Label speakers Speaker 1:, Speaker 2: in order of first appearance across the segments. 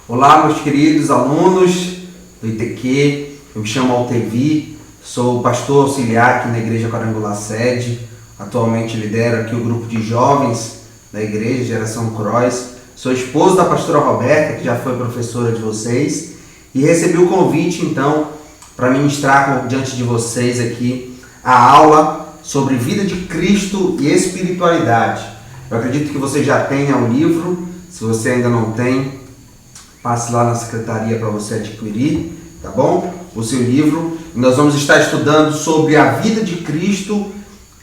Speaker 1: Olá, meus queridos alunos do ITQ, eu me chamo Altevi, sou pastor auxiliar aqui na Igreja Quadrangular Sede, atualmente lidero aqui o grupo de jovens da Igreja Geração Cross, sou esposo da pastora Roberta, que já foi professora de vocês, e recebi o convite então para ministrar diante de vocês aqui a aula sobre vida de Cristo e espiritualidade. Eu acredito que você já tenha o livro, se você ainda não tem, passe lá na secretaria para você adquirir, tá bom? O seu livro. E nós vamos estar estudando sobre a vida de Cristo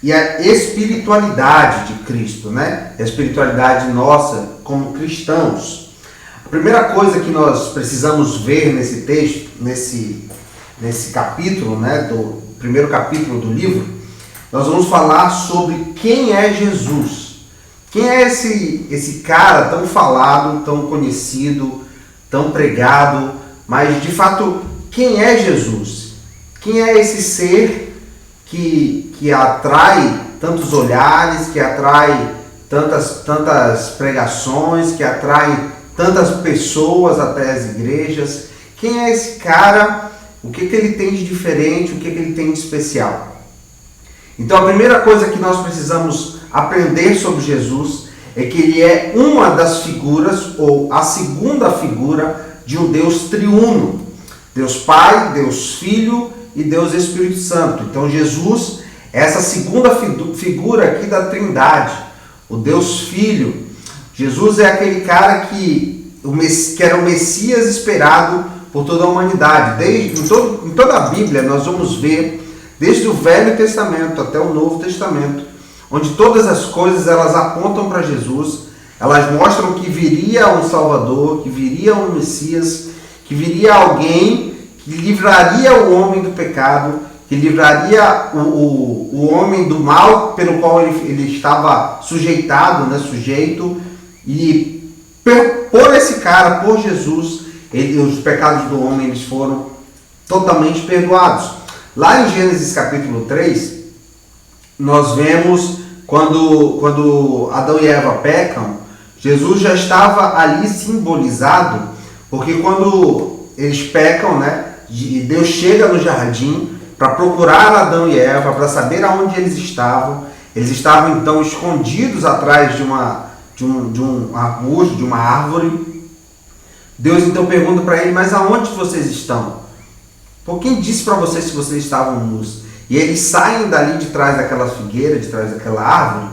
Speaker 1: e a espiritualidade de Cristo, né? A espiritualidade nossa como cristãos. A primeira coisa que nós precisamos ver nesse texto, nesse capítulo, né? Do primeiro capítulo do livro, nós vamos falar sobre quem é Jesus. Quem é esse cara tão falado, tão conhecido, tão pregado, mas de fato, quem é Jesus? Quem é esse ser que atrai tantos olhares, que atrai tantas pregações, que atrai tantas pessoas até as igrejas? Quem é esse cara? O que ele tem de diferente? O que ele tem de especial? Então, a primeira coisa que nós precisamos aprender sobre Jesus é que ele é uma das figuras, ou a segunda figura de um Deus triuno. Deus Pai, Deus Filho e Deus Espírito Santo. Então Jesus é essa segunda figura aqui da Trindade, o Deus Filho. Jesus é aquele cara que era o Messias esperado por toda a humanidade. Em toda a Bíblia nós vamos ver, desde o Velho Testamento até o Novo Testamento, onde todas as coisas elas apontam para Jesus, elas mostram que viria um Salvador, que viria um Messias, que viria alguém que livraria o homem do pecado, que livraria o homem do mal pelo qual ele estava sujeitado, né, sujeito, e por esse cara, por Jesus, os pecados do homem eles foram totalmente perdoados. Lá em Gênesis capítulo 3, nós vemos quando Adão e Eva pecam, Jesus já estava ali simbolizado, porque quando eles pecam, né, Deus chega no jardim para procurar Adão e Eva, para saber aonde eles estavam. Eles estavam então escondidos atrás de um arbusto, de uma árvore. Deus então pergunta para ele: mas aonde vocês estão? Por quem disse para vocês que vocês estavam nus? E eles saem dali de trás daquela figueira, de trás daquela árvore,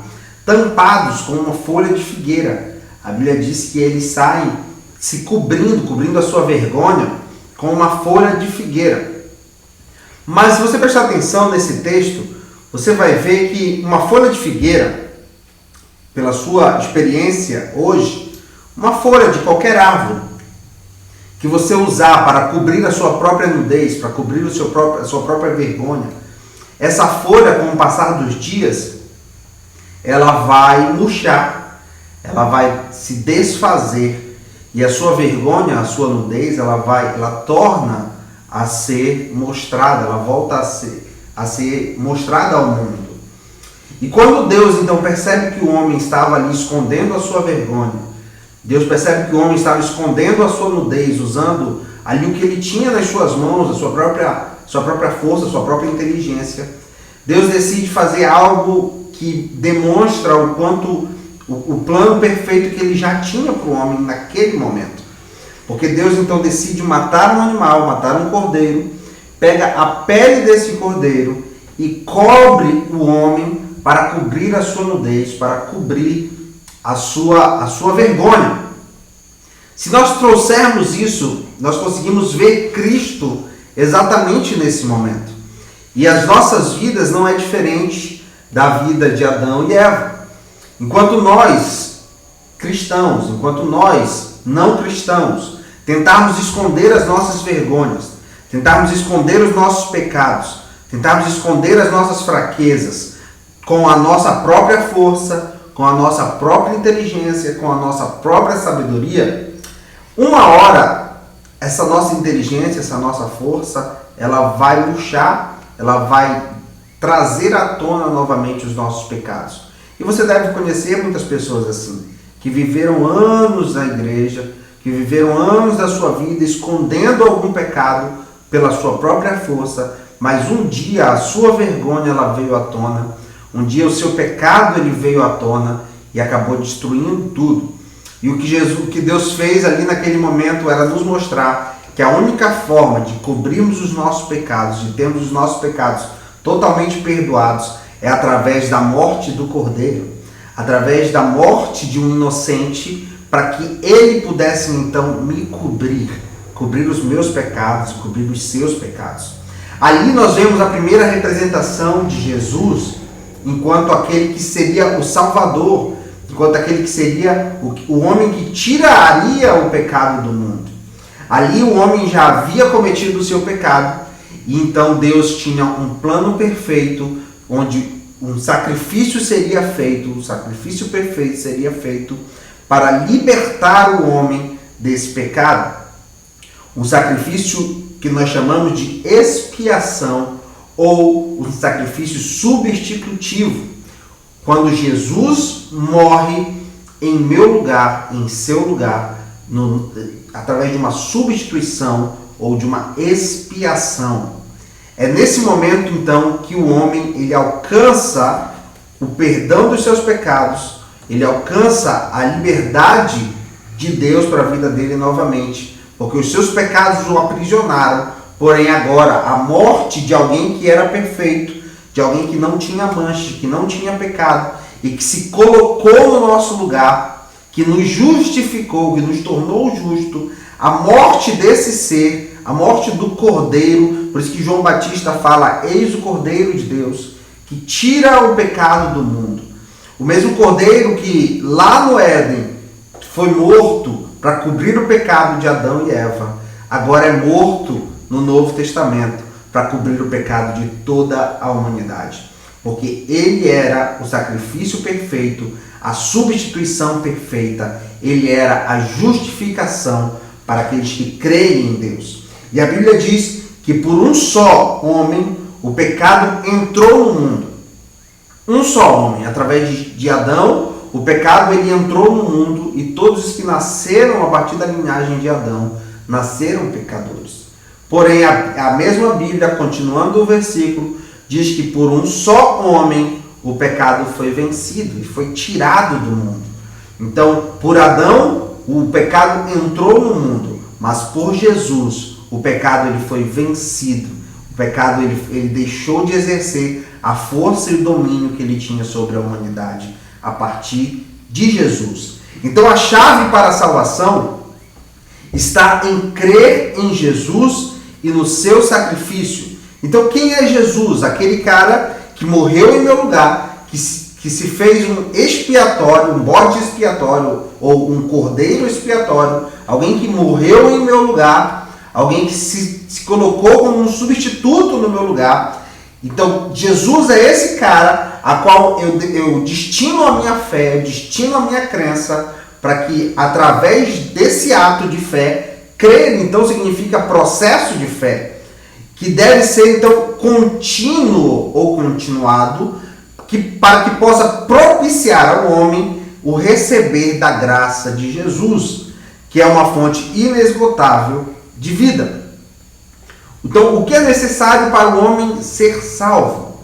Speaker 1: tampados com uma folha de figueira. A Bíblia diz que eles saem se cobrindo a sua vergonha com uma folha de figueira. Mas se você prestar atenção nesse texto, você vai ver que uma folha de figueira, pela sua experiência hoje, uma folha de qualquer árvore, que você usar para cobrir a sua própria nudez, para cobrir a sua própria vergonha, essa folha, com o passar dos dias, ela vai murchar, ela vai se desfazer, e a sua vergonha, a sua nudez, ela torna a ser mostrada, ela volta a ser mostrada ao mundo. E quando Deus então percebe que o homem estava ali escondendo a sua vergonha, Deus percebe que o homem estava escondendo a sua nudez, usando ali o que ele tinha nas suas mãos, a sua própria força, a sua própria inteligência, Deus decide fazer algo que demonstra o quanto o plano perfeito que ele já tinha para o homem naquele momento. Porque Deus então decide matar um animal, matar um cordeiro, pega a pele desse cordeiro e cobre o homem para cobrir a sua nudez, para cobrir a sua vergonha. Se nós trouxermos isso, nós conseguimos ver Cristo exatamente nesse momento. E as nossas vidas não é diferente da vida de Adão e Eva. Enquanto nós, cristãos, enquanto nós, não cristãos, tentarmos esconder as nossas vergonhas, tentarmos esconder os nossos pecados, tentarmos esconder as nossas fraquezas com a nossa própria força, com a nossa própria inteligência, com a nossa própria sabedoria, uma hora essa nossa inteligência, essa nossa força, ela vai murchar, ela vai trazer à tona novamente os nossos pecados. E você deve conhecer muitas pessoas assim, que viveram anos na igreja, que viveram anos da sua vida escondendo algum pecado pela sua própria força, mas um dia a sua vergonha ela veio à tona, um dia o seu pecado ele veio à tona e acabou destruindo tudo. E o que Deus fez ali naquele momento era nos mostrar que a única forma de cobrirmos os nossos pecados, de termos os nossos pecados totalmente perdoados, é através da morte do Cordeiro, através da morte de um inocente, para que ele pudesse então me cobrir os meus pecados, cobrir os seus pecados. Ali nós vemos a primeira representação de Jesus enquanto aquele que seria o Salvador, enquanto aquele que seria o homem que tiraria o pecado do mundo. Ali o homem já havia cometido o seu pecado, e então Deus tinha um plano perfeito, onde um sacrifício seria feito, um sacrifício perfeito seria feito para libertar o homem desse pecado. Um sacrifício que nós chamamos de expiação, ou um sacrifício substitutivo, quando Jesus morre em meu lugar, em seu lugar, através de uma substituição ou de uma expiação. É nesse momento, então, que o homem ele alcança o perdão dos seus pecados, ele alcança a liberdade de Deus para a vida dele novamente, porque os seus pecados o aprisionaram, porém agora a morte de alguém que era perfeito, de alguém que não tinha mancha, que não tinha pecado e que se colocou no nosso lugar, que nos justificou, que nos tornou justo, a morte desse ser, a morte do Cordeiro, por isso que João Batista fala, eis o Cordeiro de Deus, que tira o pecado do mundo. O mesmo Cordeiro que lá no Éden foi morto para cobrir o pecado de Adão e Eva, agora é morto no Novo Testamento para cobrir o pecado de toda a humanidade. Porque ele era o sacrifício perfeito, a substituição perfeita, ele era a justificação para aqueles que creem em Deus. E a Bíblia diz que por um só homem o pecado entrou no mundo. Um só homem, através de Adão, o pecado ele entrou no mundo e todos os que nasceram a partir da linhagem de Adão nasceram pecadores. Porém, a mesma Bíblia, continuando o versículo, diz que por um só homem o pecado foi vencido e foi tirado do mundo. Então, por Adão, o pecado entrou no mundo, mas por Jesus, o pecado ele foi vencido. O pecado ele deixou de exercer a força e o domínio que ele tinha sobre a humanidade a partir de Jesus. Então, a chave para a salvação está em crer em Jesus e no seu sacrifício. Então, quem é Jesus? Aquele cara que morreu em meu lugar, que se fez um expiatório, um bode expiatório ou um cordeiro expiatório, alguém que morreu em meu lugar, alguém que se colocou como um substituto no meu lugar. Então, Jesus é esse cara a qual eu destino a minha fé, eu destino a minha crença, para que através desse ato de fé, crer então significa processo de fé, que deve ser então contínuo ou continuado, para que possa propiciar ao homem o receber da graça de Jesus, que é uma fonte inesgotável de vida. Então, o que é necessário para o homem ser salvo?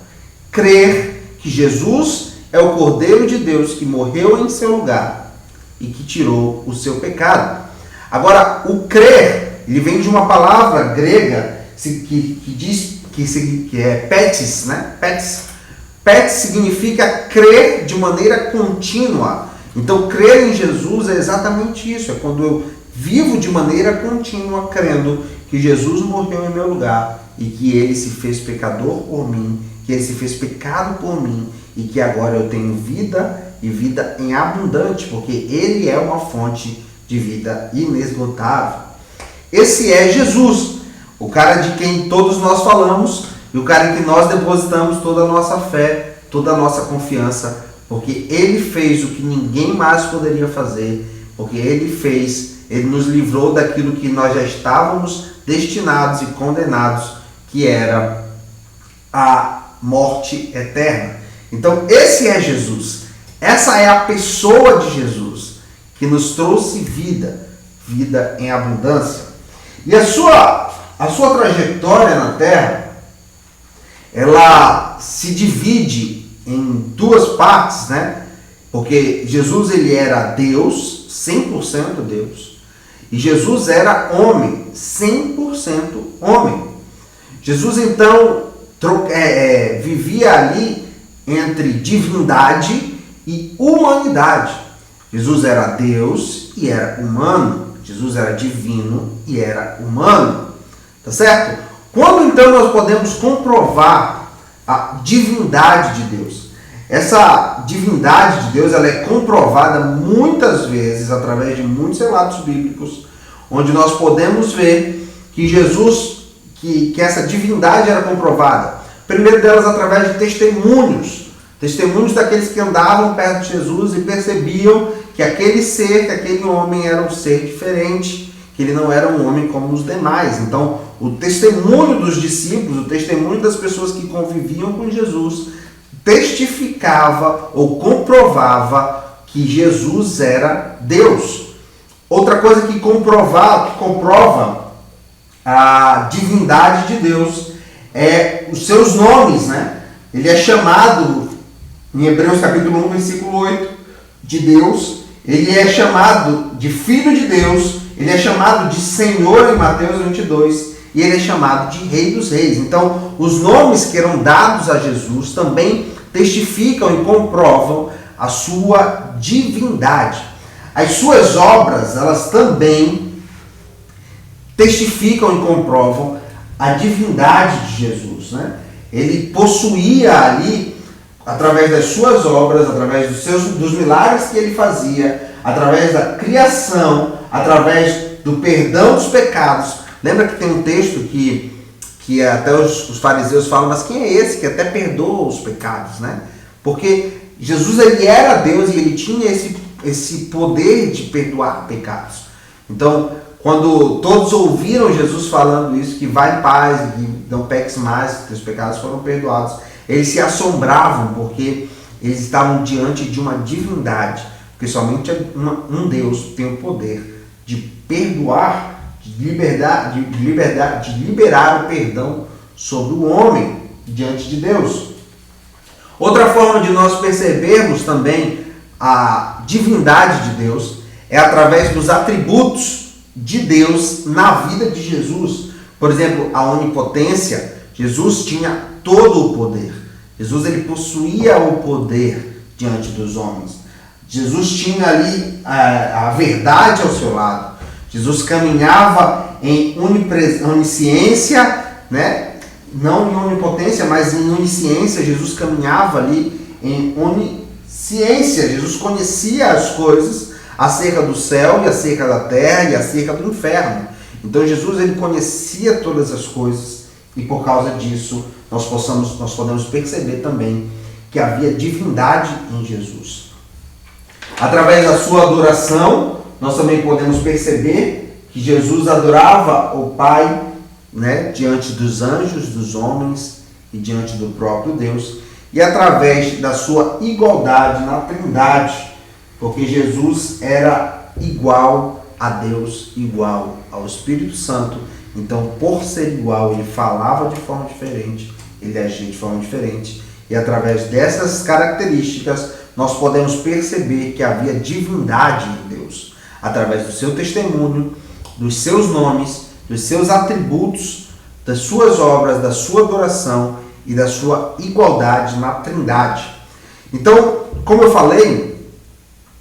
Speaker 1: Crer que Jesus é o Cordeiro de Deus que morreu em seu lugar e que tirou o seu pecado. Agora, o crer, ele vem de uma palavra grega que diz que é petis, né? Petis significa crer de maneira contínua. Então, crer em Jesus é exatamente isso. É quando eu vivo de maneira contínua crendo que Jesus morreu em meu lugar e que ele se fez pecador por mim, que ele se fez pecado por mim e que agora eu tenho vida e vida em abundante, porque ele é uma fonte de vida inesgotável. Esse é Jesus, o cara de quem todos nós falamos e o cara em que nós depositamos toda a nossa fé, toda a nossa confiança, porque ele fez o que ninguém mais poderia fazer, porque ele nos livrou daquilo que nós já estávamos destinados e condenados, que era a morte eterna. Então, esse é Jesus. Essa é a pessoa de Jesus, que nos trouxe vida, vida em abundância. E a sua trajetória na Terra, ela se divide em duas partes, né? Porque Jesus, ele era Deus, 100% Deus, e Jesus era homem, 100% homem. Jesus, então, vivia ali entre divindade e humanidade. Jesus era Deus e era humano. Jesus era divino e era humano. Tá certo? Quando, então, nós podemos comprovar a divindade de Deus? Essa divindade de Deus, ela é comprovada muitas vezes através de muitos relatos bíblicos, onde nós podemos ver que Jesus, que essa divindade era comprovada. Primeiro delas através de testemunhos daqueles que andavam perto de Jesus e percebiam que aquele ser, que aquele homem era um ser diferente, que ele não era um homem como os demais. Então, o testemunho dos discípulos, o testemunho das pessoas que conviviam com Jesus, testificava ou comprovava que Jesus era Deus. Outra coisa que comprova a divindade de Deus é os seus nomes, né? Ele é chamado, em Hebreus capítulo 1, versículo 8, de Deus. Ele é chamado de Filho de Deus. Ele é chamado de Senhor em Mateus 22. E ele é chamado de Rei dos Reis. Então, os nomes que eram dados a Jesus também testificam e comprovam a sua divindade. As suas obras, elas também testificam e comprovam a divindade de Jesus, né? Ele possuía ali, através das suas obras, através dos milagres que ele fazia, através da criação, através do perdão dos pecados. Lembra que tem um texto que até os fariseus falam, mas quem é esse que até perdoa os pecados, né? Porque Jesus, ele era Deus e ele tinha esse poder de perdoar pecados. Então, quando todos ouviram Jesus falando isso, que vai em paz, que não peques mais, que os pecados foram perdoados, eles se assombravam porque eles estavam diante de uma divindade, porque somente um Deus tem o poder de perdoar, de liberar o perdão sobre o homem diante de Deus. Outra forma de nós percebermos também a divindade de Deus é através dos atributos de Deus na vida de Jesus. Por exemplo, a onipotência. Jesus tinha todo o poder. Jesus, ele possuía o poder diante dos homens. Jesus tinha ali a verdade ao seu lado. Jesus caminhava em onisciência, né? Não em onipotência, mas em onisciência. Jesus caminhava ali em onisciência. Jesus conhecia as coisas acerca do céu e acerca da terra e acerca do inferno. Então Jesus, ele conhecia todas as coisas e por causa disso nós podemos perceber também que havia divindade em Jesus. Através da sua adoração, nós também podemos perceber que Jesus adorava o Pai, né, diante dos anjos, dos homens e diante do próprio Deus, e através da sua igualdade na Trindade, porque Jesus era igual a Deus, igual ao Espírito Santo. Então, por ser igual, ele falava de forma diferente, ele agia de forma diferente. E através dessas características, nós podemos perceber que havia divindade em Deus. Através do seu testemunho, dos seus nomes, dos seus atributos, das suas obras, da sua adoração e da sua igualdade na Trindade. Então, como eu falei,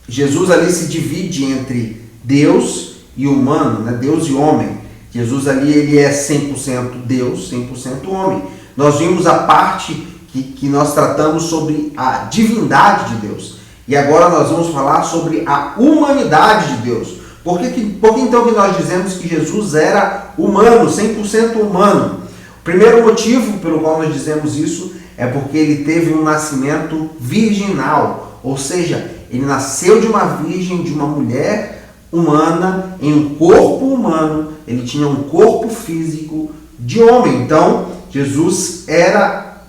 Speaker 1: Jesus ali se divide entre Deus e humano, né? Deus e homem. Jesus ali, ele é 100% Deus, 100% homem. Nós vimos a parte que nós tratamos sobre a divindade de Deus. E agora nós vamos falar sobre a humanidade de Deus. Por que então que nós dizemos que Jesus era humano, 100% humano? O primeiro motivo pelo qual nós dizemos isso é porque ele teve um nascimento virginal, ou seja, ele nasceu de uma virgem, de uma mulher humana, em um corpo humano, ele tinha um corpo físico de homem. Então, Jesus era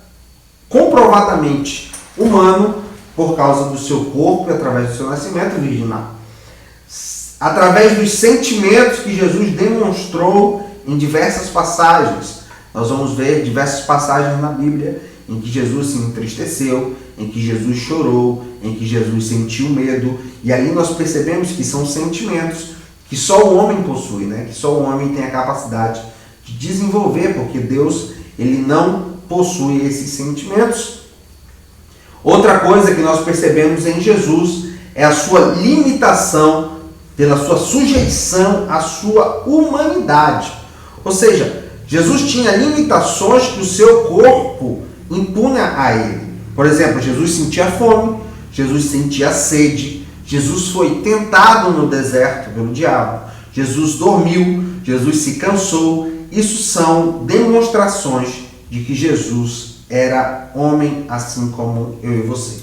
Speaker 1: comprovadamente humano por causa do seu corpo e através do seu nascimento virginal. através dos sentimentos que Jesus demonstrou em diversas passagens. Nós vamos ver diversas passagens na Bíblia em que Jesus se entristeceu, em que Jesus chorou, em que Jesus sentiu medo. E ali nós percebemos que são sentimentos que só o homem possui, né? Que só o homem tem a capacidade de desenvolver, porque Deus, ele não possui esses sentimentos. Outra coisa que nós percebemos em Jesus é a sua limitação pela sua sujeição à sua humanidade. Ou seja, Jesus tinha limitações que o seu corpo impunha a ele. Por exemplo, Jesus sentia fome, Jesus sentia sede, Jesus foi tentado no deserto pelo diabo, Jesus dormiu, Jesus se cansou. Isso são demonstrações de que Jesus era homem assim como eu e você.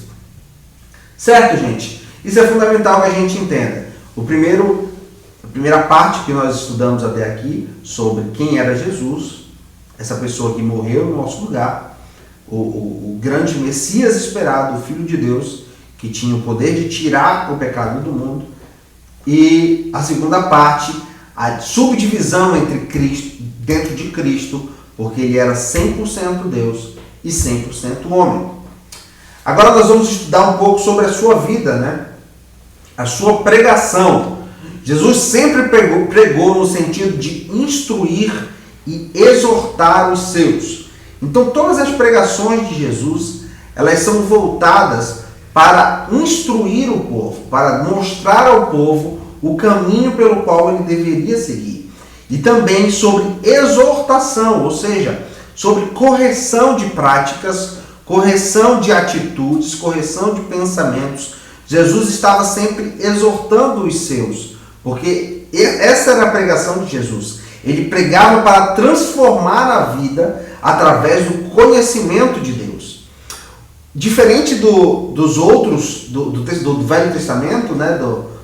Speaker 1: Certo, gente? Isso é fundamental que a gente entenda. A primeira parte que nós estudamos até aqui sobre quem era Jesus, essa pessoa que morreu no nosso lugar, o grande Messias esperado, o Filho de Deus, que tinha o poder de tirar o pecado do mundo. E a segunda parte, a subdivisão entre Cristo, dentro de Cristo, porque ele era 100% Deus e 100% homem. Agora nós vamos estudar um pouco sobre a sua vida, né? A sua pregação. Jesus sempre pregou no sentido de instruir e exortar os seus. Então todas as pregações de Jesus, elas são voltadas para instruir o povo, para mostrar ao povo o caminho pelo qual ele deveria seguir. E também sobre exortação, ou seja, sobre correção de práticas, correção de atitudes, correção de pensamentos. Jesus estava sempre exortando os seus, porque essa era a pregação de Jesus. Ele pregava para transformar a vida através do conhecimento de Deus. Diferente dos outros, do Velho Testamento, né,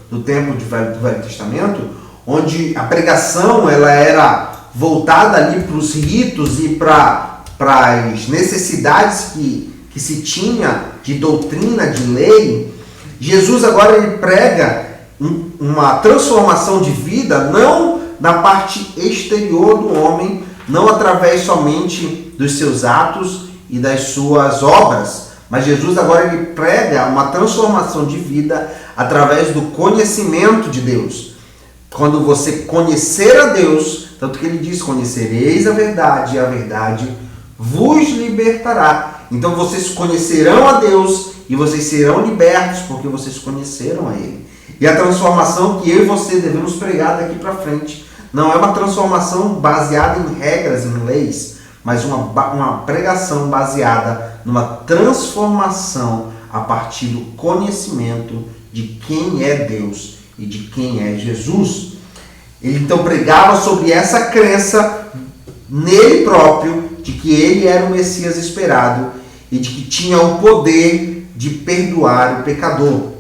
Speaker 1: do tempo do Velho Testamento, onde a pregação ela era voltada ali para os ritos e para as necessidades que se tinha de doutrina, de lei. Jesus agora ele prega uma transformação de vida, não na parte exterior do homem, não através somente dos seus atos e das suas obras, mas Jesus agora ele prega uma transformação de vida através do conhecimento de Deus. Quando você conhecer a Deus, tanto que ele diz, conhecereis a verdade e a verdade vos libertará. Então vocês conhecerão a Deus e vocês serão libertos porque vocês conheceram a Ele. E a transformação que eu e você devemos pregar daqui para frente não é uma transformação baseada em regras, em leis, mas uma pregação baseada numa transformação a partir do conhecimento de quem é Deus e de quem é Jesus. Ele então pregava sobre essa crença nele próprio, de que ele era o Messias esperado e de que tinha o poder de perdoar o pecador.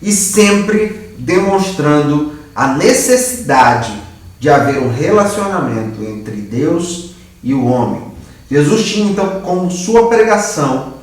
Speaker 1: E sempre demonstrando a necessidade de haver um relacionamento entre Deus e o homem. Jesus tinha então como sua pregação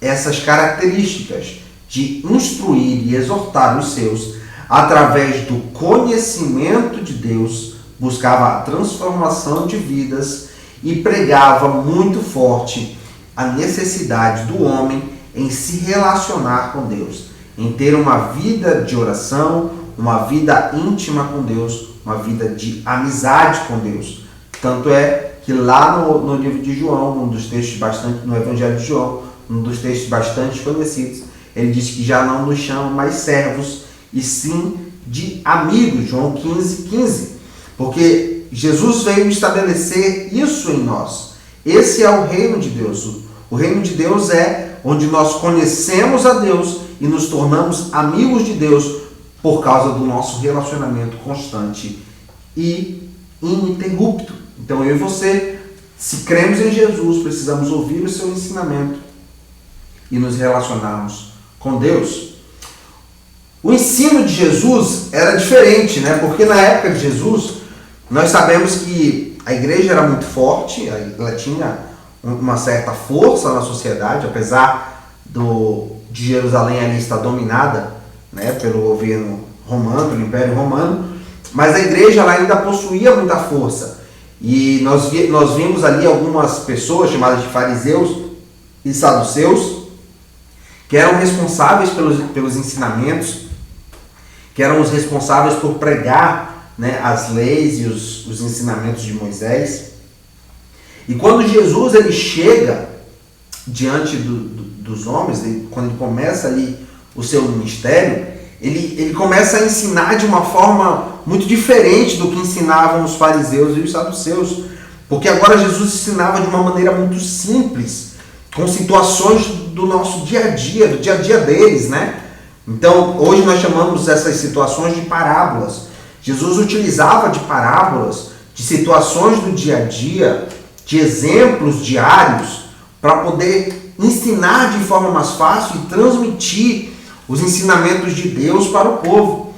Speaker 1: essas características de instruir e exortar os seus através do conhecimento de Deus, buscava a transformação de vidas e pregava muito forte a necessidade do homem em se relacionar com Deus, em ter uma vida de oração, uma vida íntima com Deus, uma vida de amizade com Deus. Tanto é que lá no livro de João, no Evangelho de João, um dos textos bastante conhecidos, ele diz que já não nos chama mais servos, e sim de amigos, João 15:15. Porque Jesus veio estabelecer isso em nós. Esse é o reino de Deus. O reino de Deus é onde nós conhecemos a Deus e nos tornamos amigos de Deus por causa do nosso relacionamento constante e ininterrupto. Então eu e você, se cremos em Jesus, precisamos ouvir o seu ensinamento e nos relacionarmos com Deus. O ensino de Jesus era diferente, né? Porque na época de Jesus, nós sabemos que a igreja era muito forte, ela tinha uma certa força na sociedade, apesar de Jerusalém ali estar dominada, né, pelo governo romano, pelo Império Romano, mas a igreja ela ainda possuía muita força. E nós vimos ali algumas pessoas chamadas de fariseus e saduceus, que eram responsáveis pelos ensinamentos, que eram os responsáveis por pregar, né, as leis e os ensinamentos de Moisés. E quando Jesus ele chega diante dos homens, quando ele começa ali o seu ministério, ele começa a ensinar de uma forma muito diferente do que ensinavam os fariseus e os saduceus, porque agora Jesus ensinava de uma maneira muito simples, com situações do nosso dia a dia, do dia a dia deles, né? Então, hoje nós chamamos essas situações de parábolas. Jesus utilizava de parábolas, de situações do dia a dia, de exemplos diários, para poder ensinar de forma mais fácil e transmitir os ensinamentos de Deus para o povo.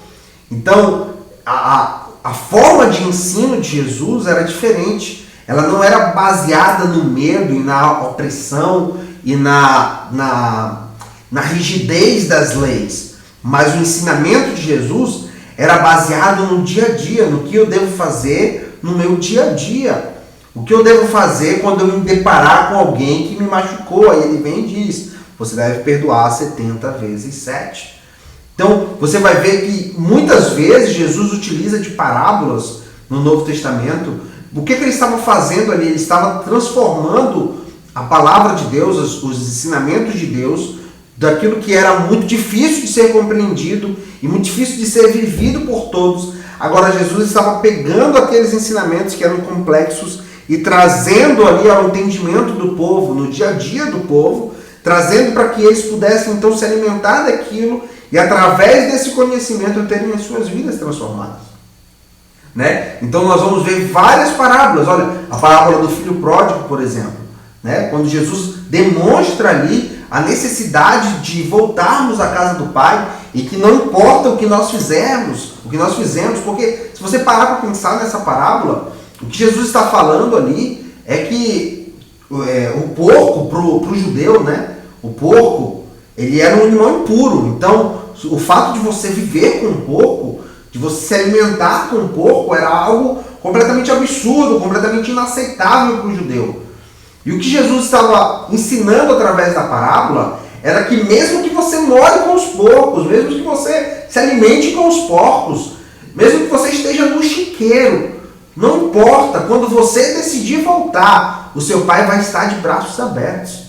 Speaker 1: Então, a forma de ensino de Jesus era diferente. Ela não era baseada no medo e na opressão e na rigidez das leis. Mas o ensinamento de Jesus era baseado no dia a dia, no que eu devo fazer no meu dia a dia. O que eu devo fazer quando eu me deparar com alguém que me machucou? Aí ele vem e diz, você deve perdoar 70 vezes 7. Então, você vai ver que muitas vezes Jesus utiliza de parábolas no Novo Testamento. O que ele estava fazendo ali? Ele estava transformando a palavra de Deus, os ensinamentos de Deus, daquilo que era muito difícil de ser compreendido e muito difícil de ser vivido por todos. Agora, Jesus estava pegando aqueles ensinamentos que eram complexos e trazendo ali ao entendimento do povo, no dia a dia do povo, trazendo para que eles pudessem então se alimentar daquilo e através desse conhecimento terem as suas vidas transformadas, né? Então nós vamos ver várias parábolas. Olha, a parábola do filho pródigo, por exemplo, né? Quando Jesus demonstra ali a necessidade de voltarmos à casa do Pai e que não importa o que nós fizemos, porque se você parar para pensar nessa parábola, o que Jesus está falando ali é que o porco, para o judeu, né? O porco, ele era um animal impuro. Então, o fato de você viver com um porco, de você se alimentar com um porco, era algo completamente absurdo, completamente inaceitável para o judeu. E o que Jesus estava ensinando através da parábola era que mesmo que você more com os porcos, mesmo que você se alimente com os porcos, mesmo que você esteja no chiqueiro, não importa, quando você decidir voltar, o seu Pai vai estar de braços abertos.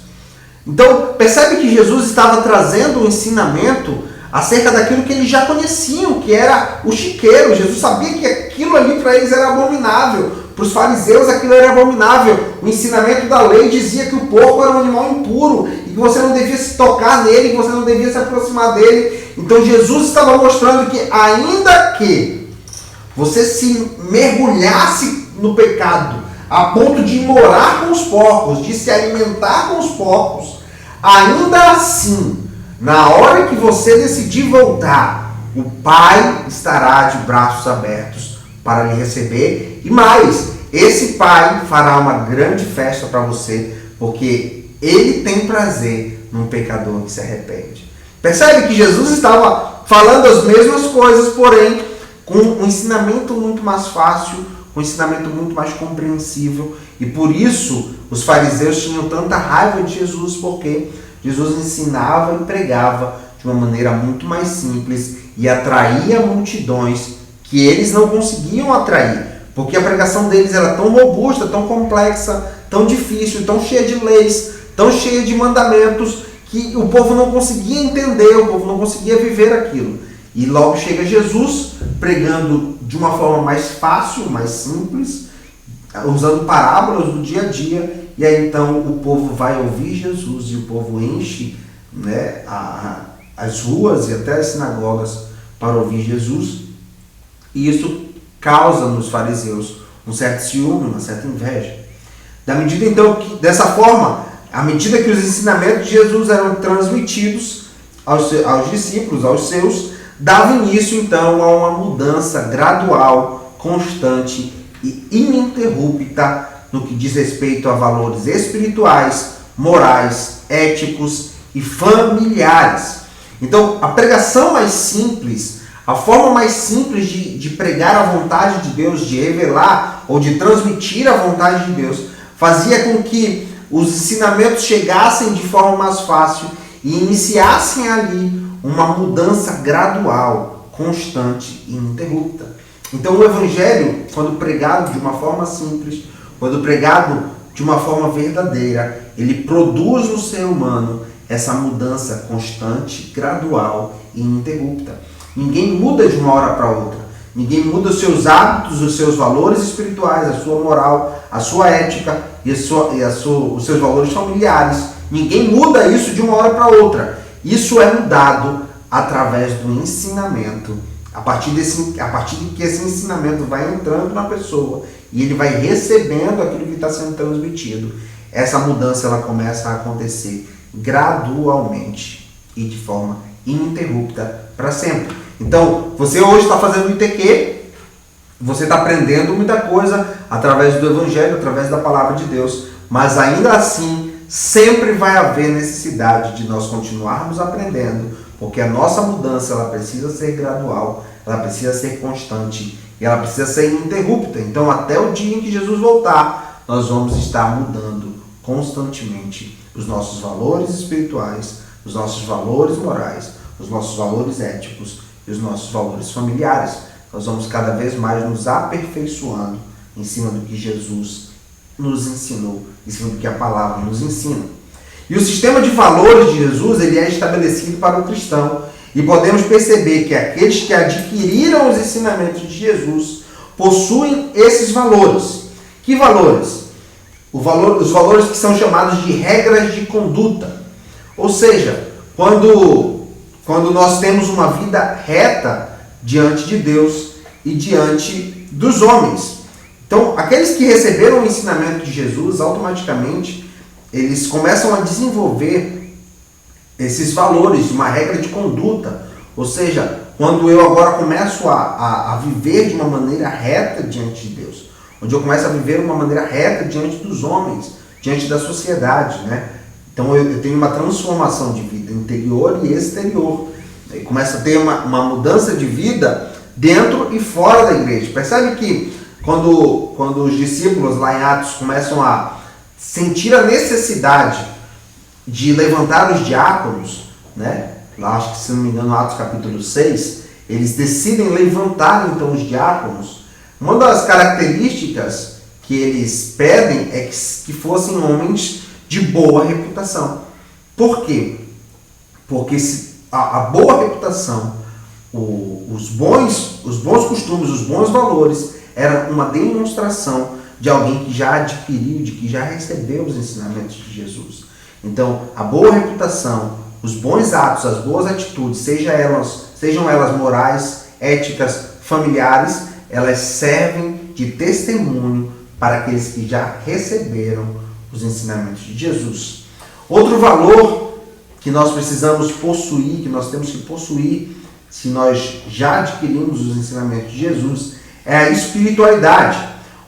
Speaker 1: Então, percebe que Jesus estava trazendo um ensinamento acerca daquilo que eles já conheciam, que era o chiqueiro. Jesus sabia que aquilo ali para eles era abominável. Para os fariseus aquilo era abominável. O ensinamento da lei dizia que o porco era um animal impuro e que você não devia se tocar nele, que você não devia se aproximar dele. Então Jesus estava mostrando que ainda que você se mergulhasse no pecado a ponto de morar com os porcos, de se alimentar com os porcos, ainda assim, na hora que você decidir voltar, o Pai estará de braços abertos para lhe receber. E mais, esse Pai fará uma grande festa para você, porque Ele tem prazer num pecador que se arrepende. Percebe que Jesus estava falando as mesmas coisas, porém com um ensinamento muito mais fácil, um ensinamento muito mais compreensível. E por isso os fariseus tinham tanta raiva de Jesus, porque Jesus ensinava e pregava de uma maneira muito mais simples e atraía multidões que eles não conseguiam atrair, porque a pregação deles era tão robusta, tão complexa, tão difícil, tão cheia de leis, tão cheia de mandamentos, que o povo não conseguia entender, o povo não conseguia viver aquilo. E logo chega Jesus pregando de uma forma mais fácil, mais simples, usando parábolas do dia a dia, e aí então o povo vai ouvir Jesus e o povo enche, né, as ruas e até as sinagogas para ouvir Jesus. E isso causa nos fariseus um certo ciúme, uma certa inveja. Da medida então que, dessa forma, à medida que os ensinamentos de Jesus eram transmitidos aos discípulos, aos seus, dava início então a uma mudança gradual, constante e ininterrupta no que diz respeito a valores espirituais, morais, éticos e familiares. Então, a pregação mais simples, A forma mais simples de pregar a vontade de Deus, de revelar ou de transmitir a vontade de Deus, fazia com que os ensinamentos chegassem de forma mais fácil e iniciassem ali uma mudança gradual, constante e ininterrupta. Então o Evangelho, quando pregado de uma forma simples, quando pregado de uma forma verdadeira, ele produz no ser humano essa mudança constante, gradual e ininterrupta. Ninguém muda de uma hora para outra. Ninguém muda os seus hábitos, os seus valores espirituais, a sua moral, a sua ética e os seus valores familiares. Ninguém muda isso de uma hora para outra. Isso é mudado através do ensinamento. A partir de que esse ensinamento vai entrando na pessoa e ele vai recebendo aquilo que está sendo transmitido, essa mudança ela começa a acontecer gradualmente e de forma ininterrupta para sempre. Então, você hoje está fazendo ITQ, você está aprendendo muita coisa através do Evangelho, através da Palavra de Deus, mas ainda assim, sempre vai haver necessidade de nós continuarmos aprendendo, porque a nossa mudança ela precisa ser gradual, ela precisa ser constante e ela precisa ser ininterrupta. Então, até o dia em que Jesus voltar, nós vamos estar mudando constantemente os nossos valores espirituais, os nossos valores morais, os nossos valores éticos e os nossos valores familiares. Nós vamos cada vez mais nos aperfeiçoando em cima do que Jesus nos ensinou, em cima do que a palavra nos ensina. E o sistema de valores de Jesus ele é estabelecido para o cristão. E podemos perceber que aqueles que adquiriram os ensinamentos de Jesus possuem esses valores. Que valores? Os valores que são chamados de regras de conduta. Ou seja, quando nós temos uma vida reta diante de Deus e diante dos homens. Então, aqueles que receberam o ensinamento de Jesus, automaticamente, eles começam a desenvolver esses valores de uma regra de conduta. Ou seja, quando eu agora começo a viver de uma maneira reta diante de Deus, onde eu começo a viver de uma maneira reta diante dos homens, diante da sociedade, né? Então eu tenho uma transformação de vida interior e exterior. Eu começo a ter uma mudança de vida dentro e fora da igreja. Percebe que quando os discípulos lá em Atos começam a sentir a necessidade de levantar os diáconos, né? Lá acho que, se não me engano, Atos capítulo 6, eles decidem levantar então os diáconos. Uma das características que eles pedem é que fossem homens de boa reputação. Por quê? Porque a boa reputação, os bons costumes, os bons valores, era uma demonstração de alguém que já adquiriu, de que já recebeu os ensinamentos de Jesus. Então, a boa reputação, os bons atos, as boas atitudes, sejam elas morais, éticas, familiares, elas servem de testemunho para aqueles que já receberam os ensinamentos de Jesus. Outro valor que nós precisamos possuir, que nós temos que possuir, se nós já adquirimos os ensinamentos de Jesus, é a espiritualidade,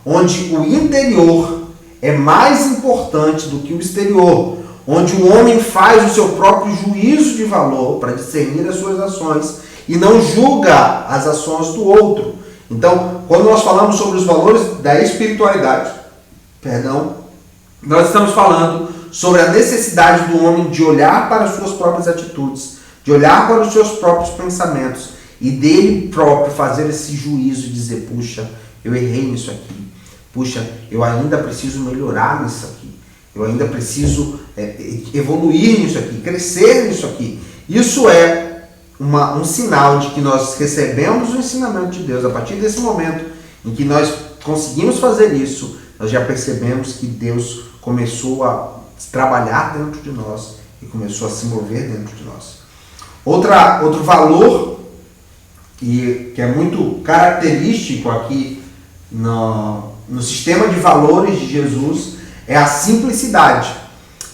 Speaker 1: onde o interior é mais importante do que o exterior, onde o homem faz o seu próprio juízo de valor para discernir as suas ações e não julga as ações do outro. Então, quando nós falamos sobre os valores da espiritualidade, nós estamos falando sobre a necessidade do homem de olhar para as suas próprias atitudes, de olhar para os seus próprios pensamentos e dele próprio fazer esse juízo e dizer, puxa, eu errei nisso aqui, puxa, eu ainda preciso melhorar nisso aqui, eu ainda preciso evoluir nisso aqui, crescer nisso aqui. Isso é um sinal de que nós recebemos o ensinamento de Deus. A partir desse momento em que nós conseguimos fazer isso, nós já percebemos que Deus começou a trabalhar dentro de nós e começou a se mover dentro de nós. Outro valor que é muito característico aqui no sistema de valores de Jesus é a simplicidade,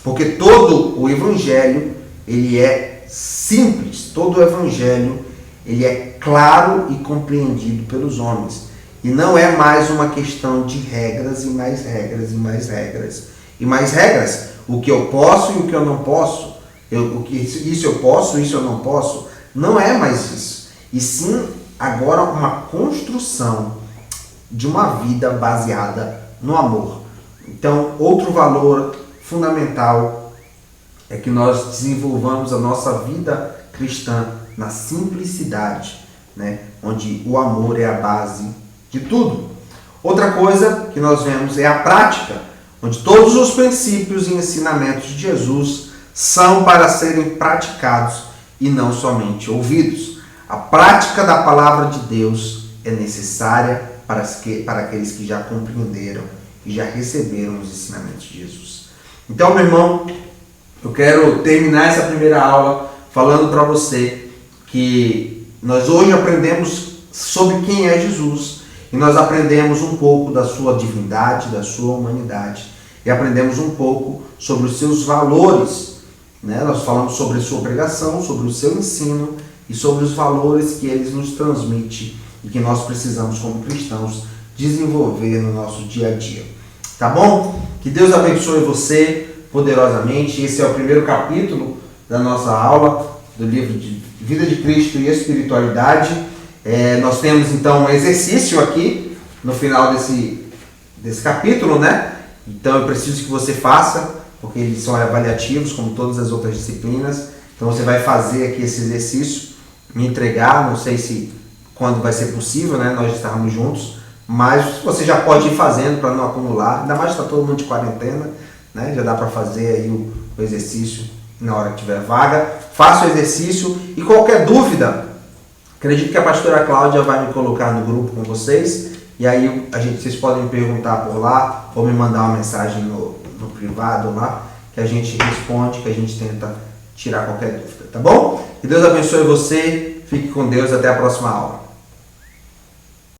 Speaker 1: porque todo o Evangelho ele é simples, todo o Evangelho ele é claro e compreendido pelos homens, e não é mais uma questão de regras e mais regras e mais regras e mais regras, o que eu posso e o que eu não posso, isso eu posso, isso eu não posso, não é mais isso, e sim agora uma construção de uma vida baseada no amor. Então, outro valor fundamental é que nós desenvolvamos a nossa vida cristã na simplicidade, né? Onde o amor é a base de tudo. Outra coisa que nós vemos é a prática, onde todos os princípios e ensinamentos de Jesus são para serem praticados e não somente ouvidos. A prática da palavra de Deus é necessária para aqueles que já compreenderam e já receberam os ensinamentos de Jesus. Então, meu irmão, eu quero terminar essa primeira aula falando para você que nós hoje aprendemos sobre quem é Jesus e nós aprendemos um pouco da sua divindade, da sua humanidade e aprendemos um pouco sobre os seus valores, né? Nós falamos sobre a sua pregação, sobre o seu ensino e sobre os valores que ele nos transmite e que nós precisamos, como cristãos, desenvolver no nosso dia a dia. Tá bom? Que Deus abençoe você poderosamente. Esse é o primeiro capítulo da nossa aula do livro de Vida de Cristo e Espiritualidade. Nós temos então um exercício aqui no final desse capítulo, né? Então eu preciso que você faça, porque eles são avaliativos, como todas as outras disciplinas. Então você vai fazer aqui esse exercício, me entregar, não sei se quando vai ser possível, né? Nós estarmos juntos, mas você já pode ir fazendo para não acumular, ainda mais que está todo mundo de quarentena, né? Já dá para fazer aí o exercício na hora que tiver vaga. Faça o exercício e qualquer dúvida, acredito que a pastora Cláudia vai me colocar no grupo com vocês, e aí vocês podem me perguntar por lá, ou me mandar uma mensagem no privado lá, que a gente responde, que a gente tenta tirar qualquer dúvida, tá bom? Que Deus abençoe você, fique com Deus, até a próxima aula.